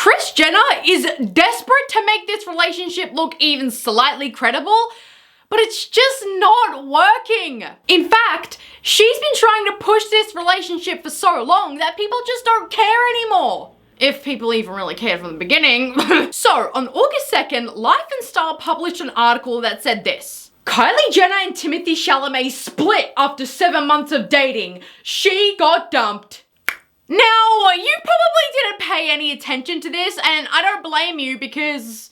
Kris Jenner is desperate to make this relationship look even slightly credible, but it's just not working. In fact, she's been trying to push this relationship for so long that people just don't care anymore. If people even really cared from the beginning. So, on August 2nd, Life and Style published an article that said this: Kylie Jenner and Timothée Chalamet split after 7 months of dating. She got dumped. Now, you probably didn't pay any attention to this, and I don't blame you because,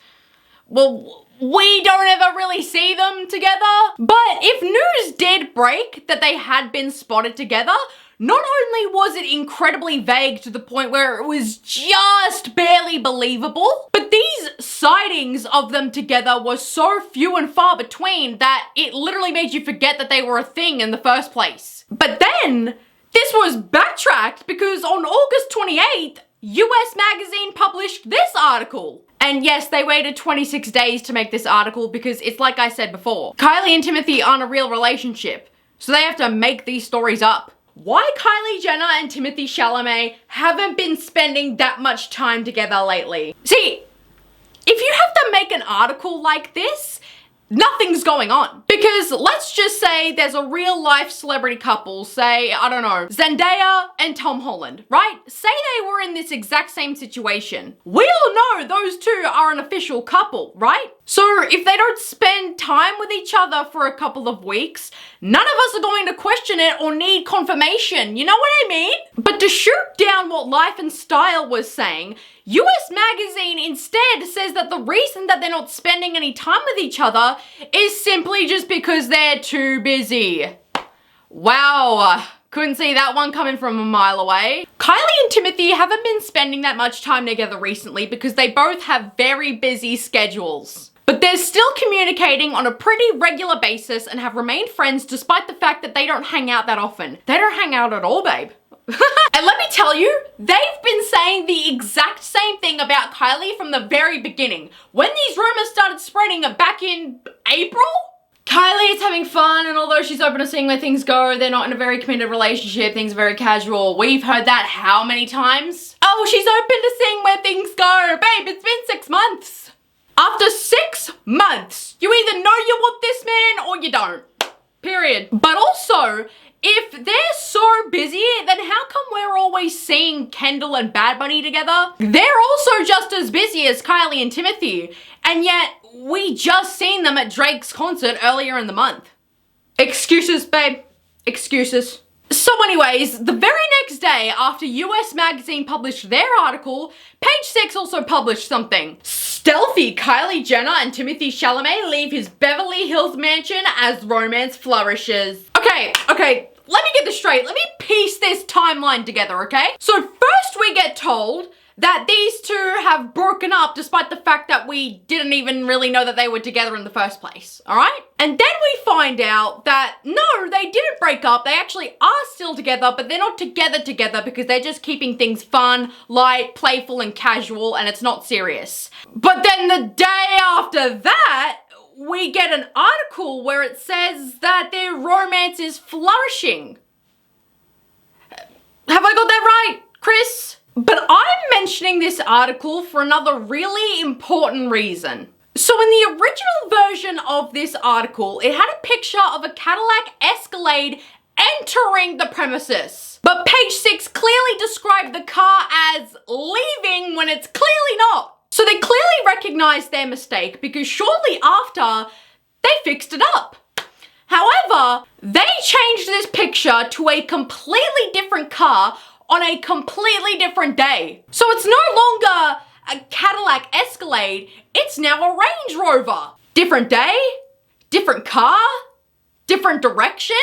well, we don't ever really see them together. But if news did break that they had been spotted together, not only was it incredibly vague to the point where it was just barely believable, but these sightings of them together were so few and far between that it literally made you forget that they were a thing in the first place. But then, this was backtracked because on August 28th, US Magazine published this article. And yes, they waited 26 days to make this article because it's like I said before. Kylie and Timothée aren't a real relationship, so they have to make these stories up. Why Kylie Jenner and Timothée Chalamet haven't been spending that much time together lately. See, if you have to make an article like this, nothing's going on. Because let's just say there's a real life celebrity couple, say, I don't know, Zendaya and Tom Holland, right? Say they were in this exact same situation. We all know those two are an official couple, right? So if they don't spend time with each other for a couple of weeks, none of us are going to question it or need confirmation, you know what I mean? But to shoot down what Life and Style was saying, US Magazine instead says that the reason that they're not spending any time with each other is simply just because they're too busy. Wow, couldn't see that one coming from a mile away. Kylie and Timothée haven't been spending that much time together recently because they both have very busy schedules. But they're still communicating on a pretty regular basis and have remained friends despite the fact that they don't hang out that often. They don't hang out at all, babe. And let me tell you, they've been saying the exact same thing about Kylie from the very beginning. When these rumors started spreading back in April, Kylie is having fun, and although she's open to seeing where things go, they're not in a very committed relationship, things are very casual. We've heard that how many times? Oh, she's open to seeing where things go. Babe, it's been 6 months. After 6 months, you either know you want this man or you don't. Period. But also, if they're so busy, then how come we're always seeing Kendall and Bad Bunny together? They're also just as busy as Kylie and Timothée, and yet we just seen them at Drake's concert earlier in the month. Excuses, babe. Excuses. So anyways, the very next day after US Magazine published their article, Page 6 also published something. Stealthy Kylie Jenner and Timothée Chalamet leave his Beverly Hills mansion as romance flourishes. Okay, let me get this straight. Let me piece this timeline together, okay? So first we get told that these two have broken up despite the fact that we didn't even really know that they were together in the first place, all right? And then we find out that no, they didn't break up. They actually are still together, but they're not together because they're just keeping things fun, light, playful, and casual, and it's not serious. But then the day after that, we get an article where it says that their romance is flourishing. Have I got that right, Kris? But I'm mentioning this article for another really important reason. So in the original version of this article, it had a picture of a Cadillac Escalade entering the premises. But Page 6 clearly described the car as leaving when it's clearly not. So they clearly recognized their mistake because shortly after, they fixed it up. However, they changed this picture to a completely different car on a completely different day. So it's no longer a Cadillac Escalade, it's now a Range Rover. Different day, different car, different direction.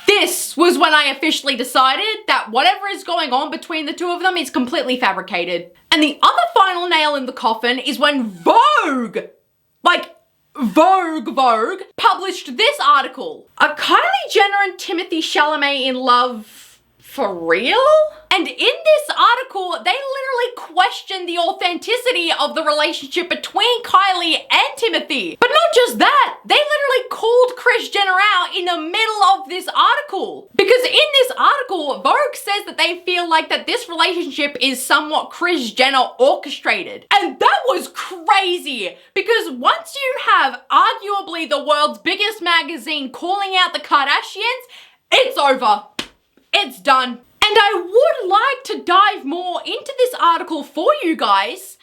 This was when I officially decided that whatever is going on between the two of them is completely fabricated. And the other final nail in the coffin is when Vogue, Vogue, published this article. Are Kylie Jenner and Timothée Chalamet in love For real? And in this article, they literally question the authenticity of the relationship between Kylie and Timothée. But not just that, they literally called Kris Jenner out in the middle of this article. Because in this article, Vogue says that they feel like that this relationship is somewhat Kris Jenner orchestrated. And that was crazy, because once you have arguably the world's biggest magazine calling out the Kardashians, it's over. It's done. And I would like to dive more into this article for you guys,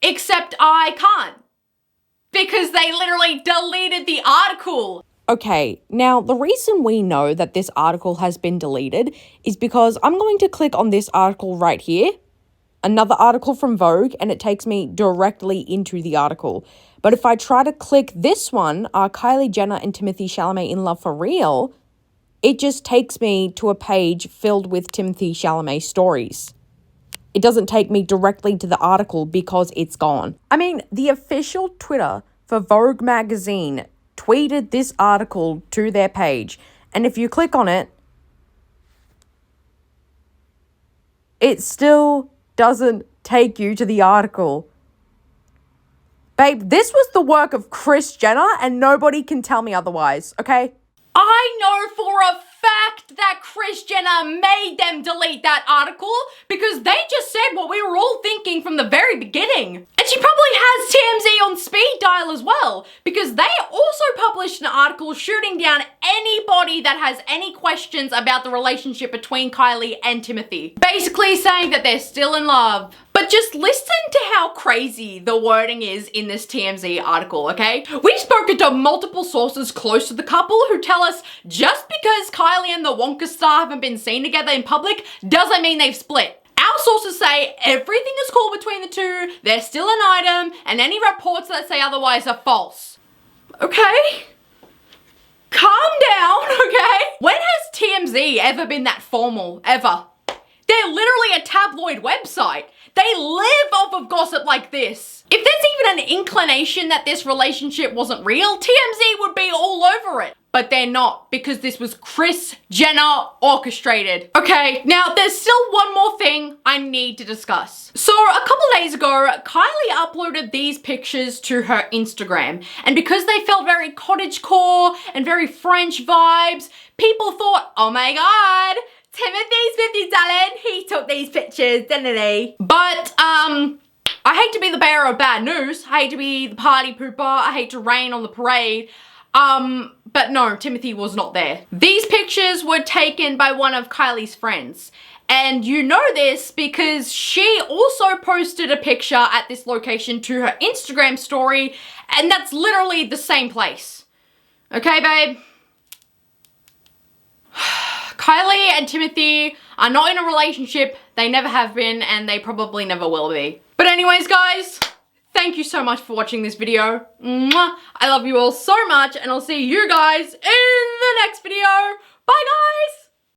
except I can't, because they literally deleted the article. Okay, now the reason we know that this article has been deleted is because I'm going to click on this article right here, another article from Vogue, and it takes me directly into the article. But if I try to click this one, are Kylie Jenner and Timothée Chalamet in love for real? It just takes me to a page filled with Timothée Chalamet stories. It doesn't take me directly to the article because it's gone. I mean, the official Twitter for Vogue magazine tweeted this article to their page. And if you click on it, it still doesn't take you to the article. Babe, this was the work of Kris Jenner and nobody can tell me otherwise, okay? I know for a fact that Kris Jenner made them delete that article because they just said what we were all thinking from the very beginning. And she probably has TMZ on speed dial as well, because they also published an article shooting down anybody that has any questions about the relationship between Kylie and Timothée. Basically saying that they're still in love. But just listen to how crazy the wording is in this TMZ article, okay? We've spoken to multiple sources close to the couple who tell us just because Kylie and the Wonka star haven't been seen together in public doesn't mean they've split. Our sources say everything is cool between the two, they're still an item, and any reports that say otherwise are false. Okay? Calm down, okay? When has TMZ ever been that formal, ever? They're literally a tabloid website. They live off of gossip like this. If there's even an inclination that this relationship wasn't real, TMZ would be all over it. But they're not, because this was Kris Jenner orchestrated. Okay, now there's still one more thing I need to discuss. So a couple days ago, Kylie uploaded these pictures to her Instagram. And because they felt very cottagecore and very French vibes, people thought, oh my God, Timothee's $50, he took these pictures, didn't he? But, I hate to be the bearer of bad news. I hate to be the party pooper. I hate to rain on the parade. But no, Timothée was not there. These pictures were taken by one of Kylie's friends. And you know this because she also posted a picture at this location to her Instagram story, and that's literally the same place. Okay, babe? Kylie and Timothée are not in a relationship. They never have been, and they probably never will be. But anyways, guys, thank you so much for watching this video. Mwah. I love you all so much, and I'll see you guys in the next video. Bye, guys!